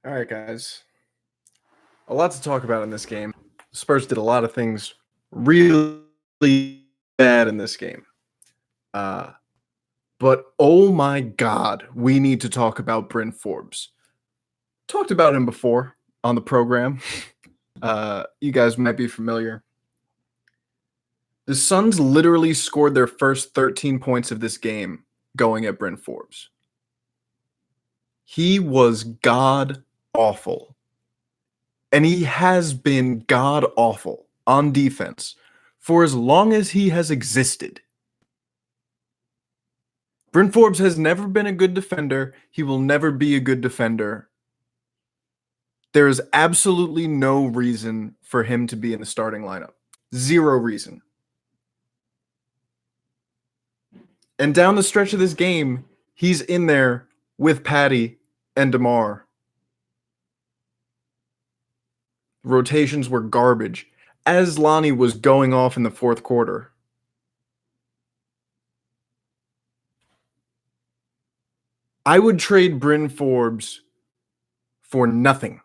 All right, guys. A lot to talk about in this game. Spurs did a lot of things really bad in this game. Uh, but oh my God, we need to talk about Bryn Forbes. Talked about him before on the program. You guys might be familiar. The Suns literally scored their first 13 points of this game going at Bryn Forbes. He was god awful. And he has been god awful on defense for as long as he has existed. Bryn Forbes has never been a good defender. He will never be a good defender. There is absolutely no reason for him to be in the starting lineup. Zero reason. And down the stretch of this game, he's in there with Patty and DeMar. Rotations were garbage. As Lonnie was going off in the fourth quarter, I would trade Bryn Forbes for nothing.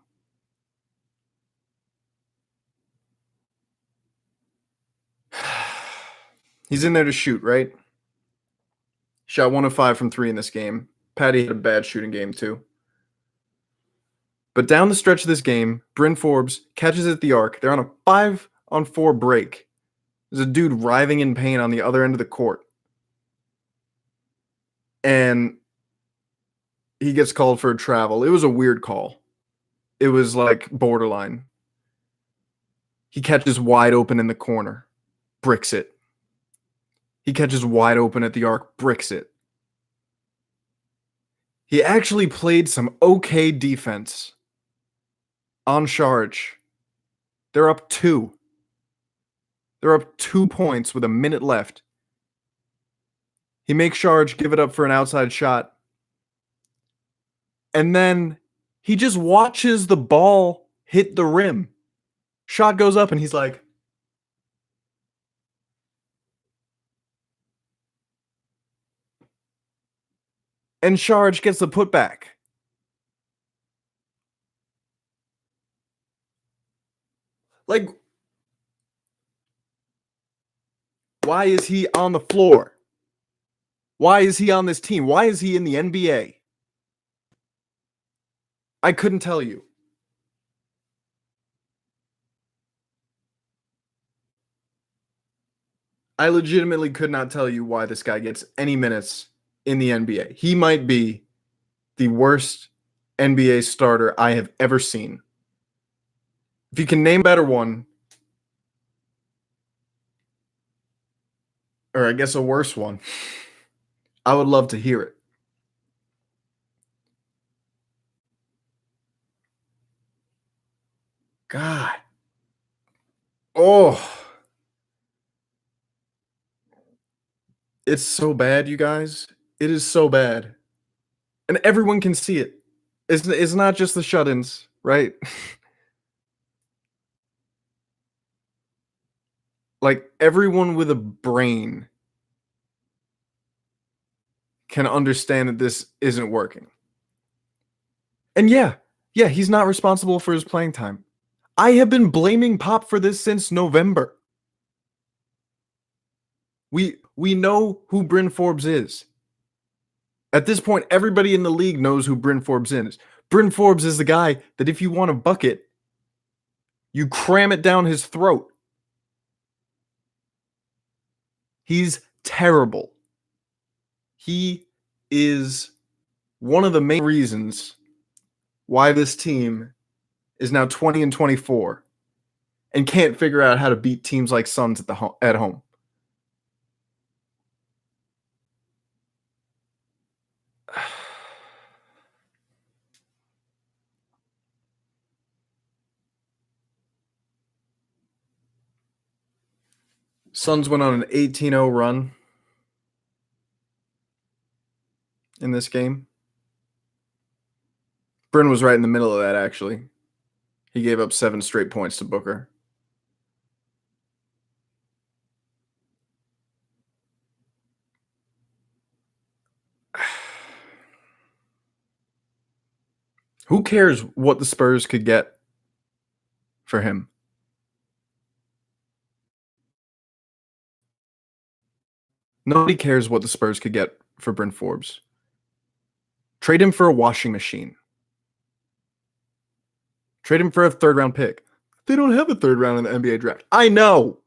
He's in there to shoot, right? Shot 1 of 5 from 3 in this game. Patty had a bad shooting game too. But down the stretch of this game, Bryn Forbes catches at the arc. They're on a 5-on-4 break. There's a dude writhing in pain on the other end of the court. And he gets called for a travel. It was a weird call. It was like borderline. He catches wide open in the corner, bricks it. He catches wide open at the arc, bricks it. He actually played some okay defense on Sharge. They're up 2. They're up 2 points with a minute left. He makes Sharge give it up for an outside shot. And then he just watches the ball hit the rim. Shot goes up and he's like, and Sharge gets the putback. Like, why is he on the floor? Why is he on this team? Why is he in the NBA? I couldn't tell you. I legitimately could not tell you why this guy gets any minutes in the NBA. He might be the worst NBA starter I have ever seen. If you can name a better one, or I guess a worse one, I would love to hear it. God. Oh. It's so bad, you guys. It is so bad. And everyone can see it. It's not just the shut-ins, right? Like, everyone with a brain can understand that this isn't working. And yeah, he's not responsible for his playing time. I have been blaming Pop for this since November. We know who Bryn Forbes is. At this point, everybody in the league knows who Bryn Forbes is. Bryn Forbes is the guy that if you want a bucket, you cram it down his throat. He's terrible. He is one of the main reasons why this team is now 20-24 and can't figure out how to beat teams like Suns at home. Suns went on an 18-0 run in this game. Bryn was right in the middle of that, actually. He gave up 7 straight points to Booker. Who cares what the Spurs could get for him? Nobody cares what the Spurs could get for Bryn Forbes. Trade him for a washing machine. Trade him for a third round pick. They don't have a third round in the NBA draft. I know.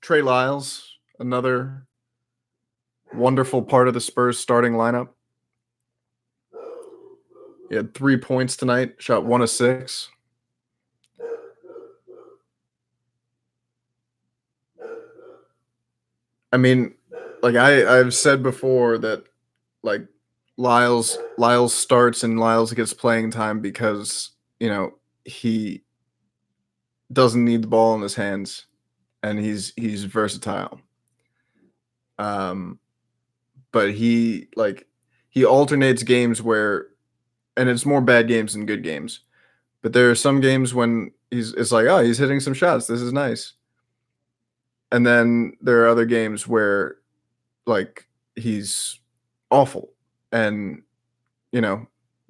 Trey Lyles, another wonderful part of the Spurs starting lineup. He had 3 points tonight, shot 1 of 6. I mean, like I've said before that like Lyles starts and Lyles gets playing time because, he doesn't need the ball in his hands and he's versatile. But he alternates games where, and it's more bad games than good games. But there are some games when it's like, oh, he's hitting some shots. This is nice. And then there are other games where like he's awful and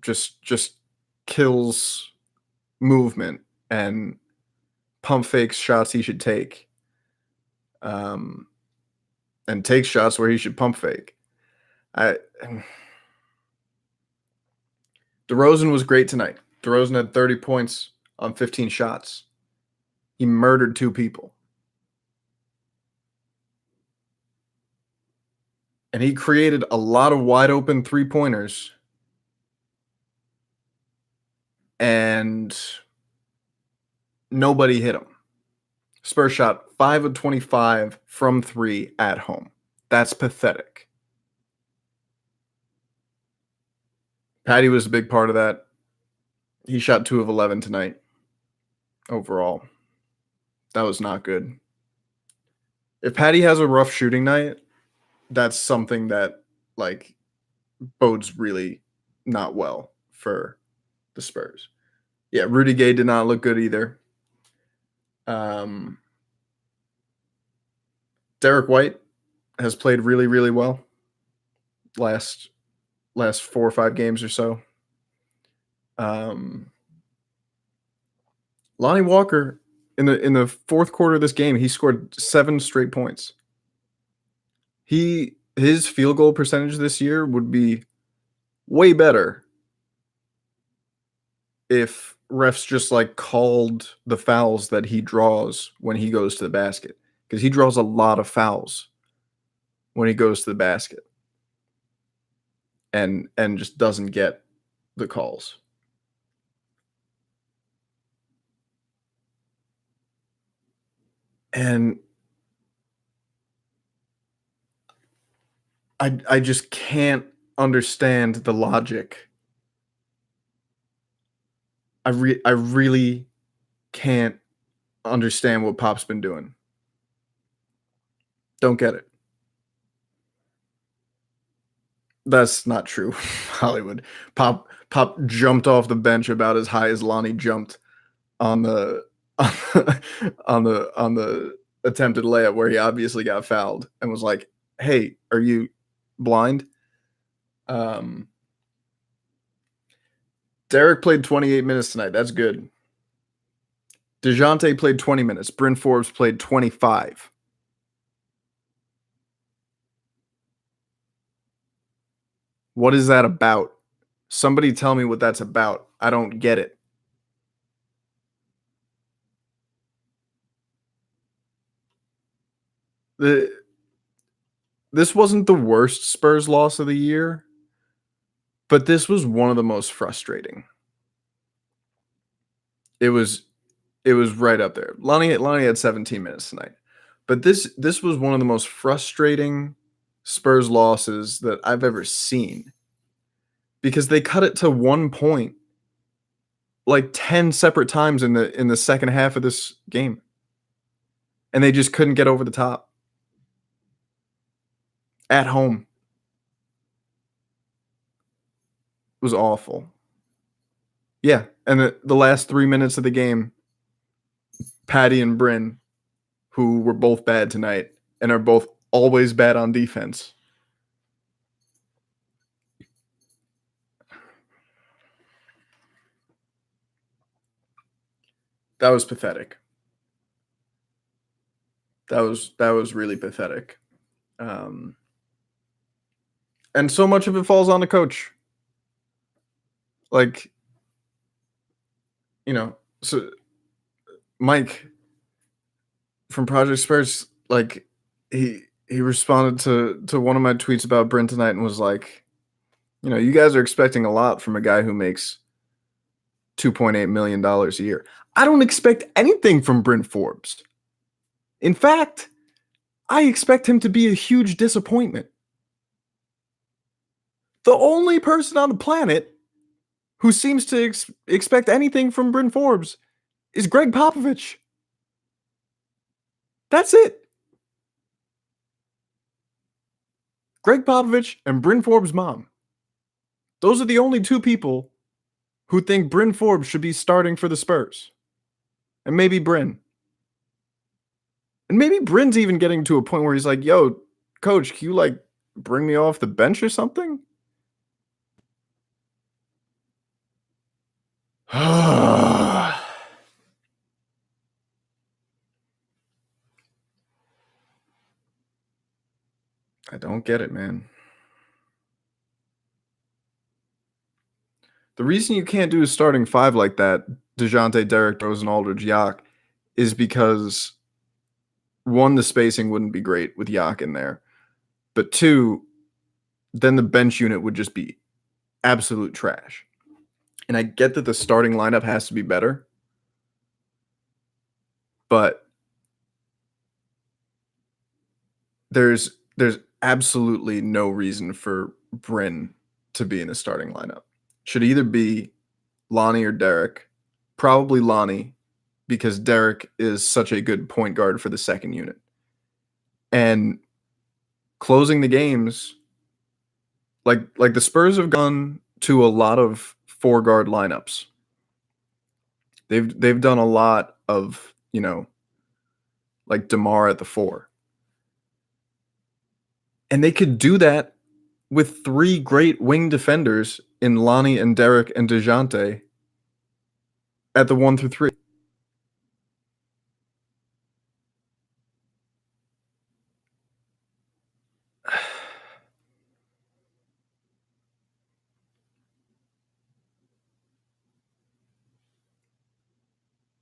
just kills movement and pump fakes shots he should take. And takes shots where he should pump fake. DeRozan was great tonight. DeRozan had 30 points on 15 shots. He murdered 2 people. And he created a lot of wide open 3-pointers. And nobody hit him. Spurs shot 5 of 25 from 3 at home. That's pathetic. Patty was a big part of that. He shot 2 of 11 tonight overall. That was not good. If Patty has a rough shooting night, that's something that bodes really not well for the Spurs. Yeah, Rudy Gay did not look good either. Derek White has played really, really well last 4 or 5 games or so. Lonnie Walker in the fourth quarter of this game, he scored 7 straight points. His field goal percentage this year would be way better if refs just called the fouls that he draws when he goes to the basket, because he draws a lot of fouls when he goes to the basket and just doesn't get the calls. And I just can't understand the logic. I really can't understand what Pop's been doing. Don't get it. That's not true, Hollywood. Pop jumped off the bench about as high as Lonnie jumped on the on the attempted layup where he obviously got fouled and was like, "Hey, are you blind?" Derek played 28 minutes tonight. That's good. DeJounte played 20 minutes. Bryn Forbes played 25. What is that about? Somebody tell me what that's about. I don't get it. This wasn't the worst Spurs loss of the year, but this was one of the most frustrating. It was right up there. Lonnie had 17 minutes tonight. But this was one of the most frustrating Spurs losses that I've ever seen, because they cut it to 1 point 10 separate times in the second half of this game. And they just couldn't get over the top. At home. It was awful. Yeah, and the last 3 minutes of the game, Patty and Bryn, who were both bad tonight and are both always bad on defense. That was pathetic. That was really pathetic. Um, and so much of it falls on the coach. Like, so Mike from Project Spurs, like he responded to one of my tweets about Bryn tonight and was like, you guys are expecting a lot from a guy who makes $2.8 million a year. I don't expect anything from Bryn Forbes. In fact, I expect him to be a huge disappointment. The only person on the planet who seems to expect anything from Bryn Forbes is Greg Popovich. That's it. Greg Popovich and Bryn Forbes' mom. Those are the only two people who think Bryn Forbes should be starting for the Spurs. And maybe Bryn. And maybe Bryn's even getting to a point where he's like, yo, coach, can you bring me off the bench or something? I don't get it, man. The reason you can't do a starting five like that, DeJounte, Derek Rose, and Aldridge Yak, is because one, the spacing wouldn't be great with Yak in there. But two, then the bench unit would just be absolute trash. And I get that the starting lineup has to be better, but there's absolutely no reason for Bryn to be in a starting lineup. Should either be Lonnie or Derek. Probably Lonnie, because Derek is such a good point guard for the second unit. And closing the games, like the Spurs have gone to a lot of four guard lineups. They've done a lot of, like DeMar at the four. And they could do that with three great wing defenders in Lonnie and Derek and DeJounte at the 1 through 3.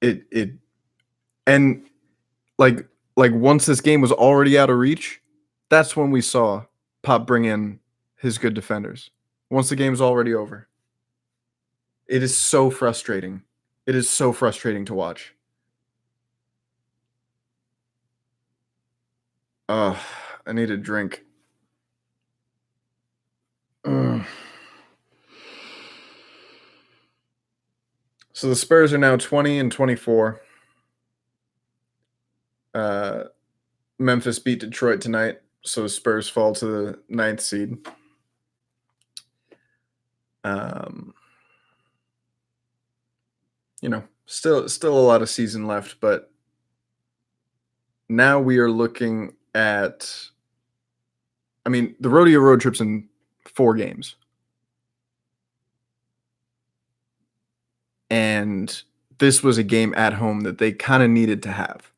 It and like once this game was already out of reach, that's when we saw Pop bring in his good defenders. Once the game's already over. It is so frustrating. It is so frustrating to watch. I need a drink. Ugh. So the Spurs are now 20-24. Memphis beat Detroit tonight, so the Spurs fall to the 9th seed. Still a lot of season left, but now we are looking at, the rodeo road trip's in 4 games. And this was a game at home that they kind of needed to have.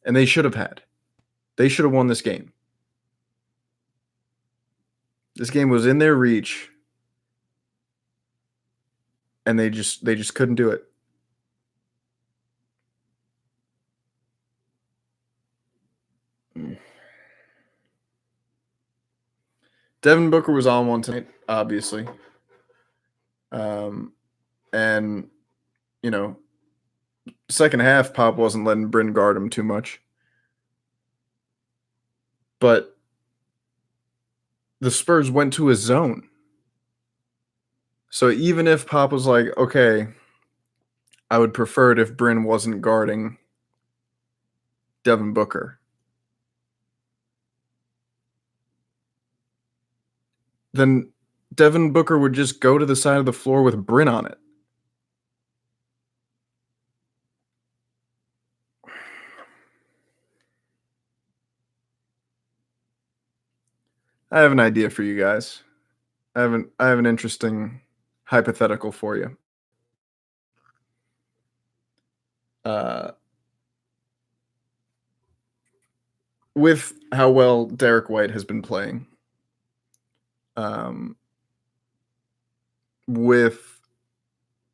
And they should have had. They should have won this game. This game was in their reach. And they just couldn't do it. Devin Booker was on one tonight, obviously. And, second half, Pop wasn't letting Bryn guard him too much. But the Spurs went to a zone. So even if Pop was like, okay, I would prefer it if Bryn wasn't guarding Devin Booker, then Devin Booker would just go to the side of the floor with Bryn on it. I have an idea for you guys. I have an interesting hypothetical for you. Uh, with how well Derek White has been playing, um, with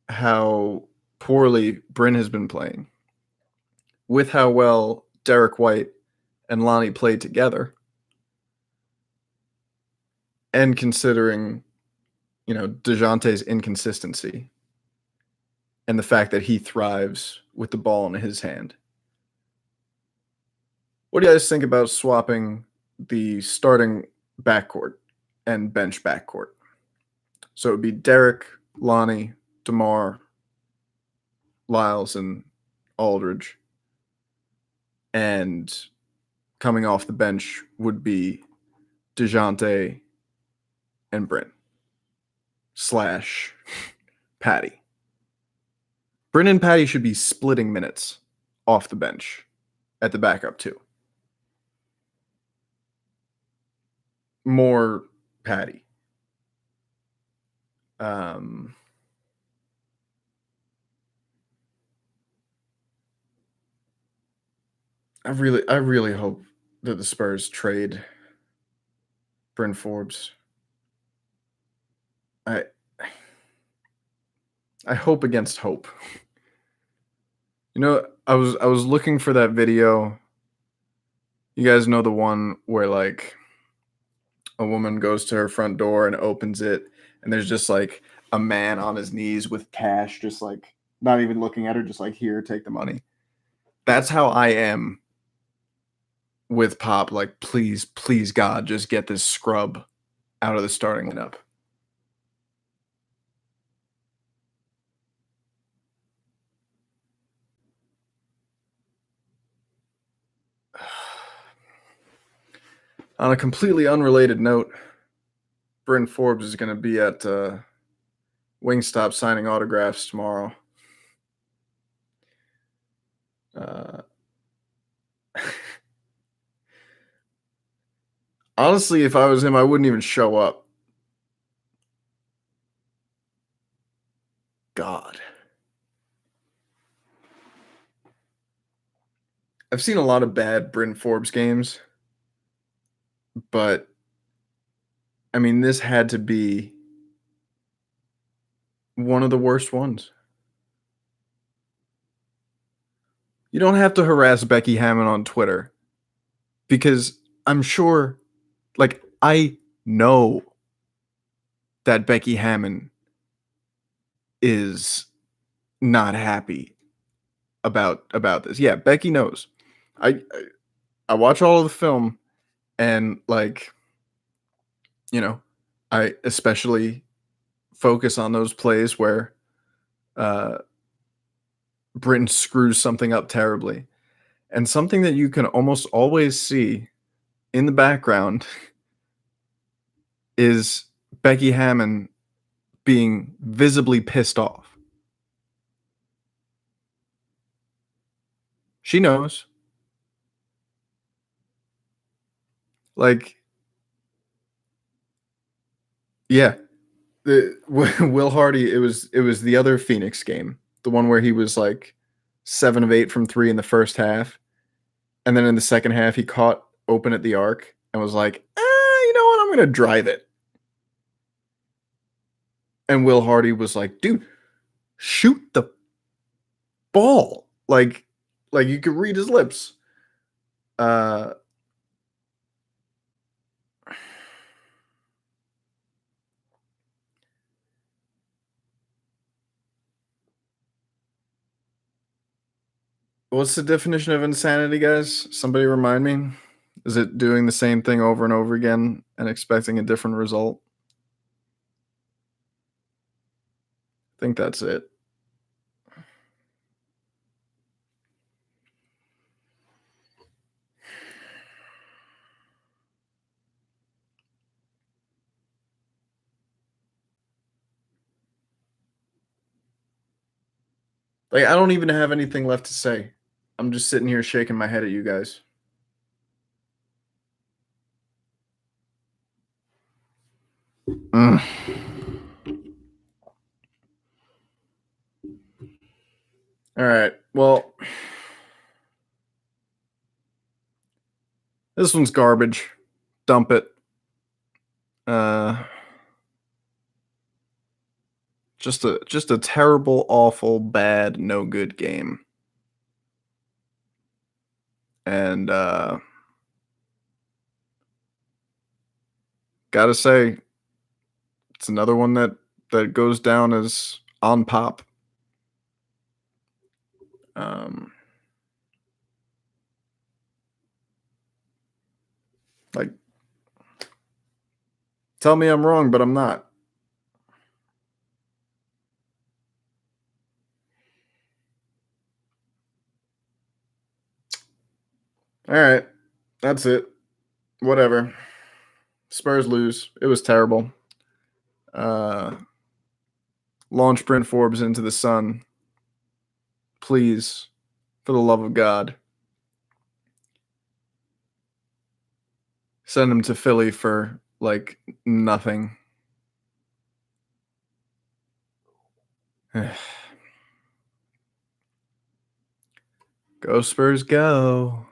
how poorly Bryn has been playing, with how well Derek White and Lonnie played together, and considering, DeJounte's inconsistency and the fact that he thrives with the ball in his hand. What do you guys think about swapping the starting backcourt and bench backcourt? So it would be Derek, Lonnie, DeMar, Lyles, and Aldridge. And coming off the bench would be DeJounte and Bryn / Patty. Bryn and Patty should be splitting minutes off the bench at the backup too. More Patty. I really hope that the Spurs trade Bryn Forbes. I I hope against hope. I was looking for that video. You guys know the one where like a woman goes to her front door and opens it, and there's just like a man on his knees with cash, just like not even looking at her, just like, here, take the money. That's how I am with Pop. Like, please, please, God, just get this scrub out of the starting lineup. On a completely unrelated note, Bryn Forbes is going to be at Wingstop signing autographs tomorrow. Honestly, if I was him, I wouldn't even show up. God. I've seen a lot of bad Bryn Forbes games, but I mean, this had to be one of the worst ones. You don't have to harass Becky Hammon on Twitter because I'm sure, like, I know that Becky Hammon is not happy about this. Yeah, Becky knows. I watch all of the film, and like, I especially focus on those plays where Britain screws something up terribly. And something that you can almost always see in the background is Becky Hammon being visibly pissed off. She knows. Like, yeah, Will Hardy. It was the other Phoenix game, the one where he was like 7 of 8 from 3 in the first half, and then in the second half he caught open at the arc and was like, you know what, I'm gonna drive it. And Will Hardy was like, dude, shoot the ball. Like you could read his lips. What's the definition of insanity, guys? Somebody remind me. Is it doing the same thing over and over again and expecting a different result? I think that's it. Like, I don't even have anything left to say. I'm just sitting here shaking my head at you guys. Mm. All right. Well, this one's garbage. Dump it. Uh, just a terrible, awful, bad, no good game. And gotta say, it's another one that goes down as on pop. Um, like, tell me I'm wrong, but I'm not. All right, that's it. Whatever. Spurs lose. It was terrible. Uh, Launch Bryn Forbes into the sun, please, for the love of God. Send him to Philly for like nothing. Go Spurs, go.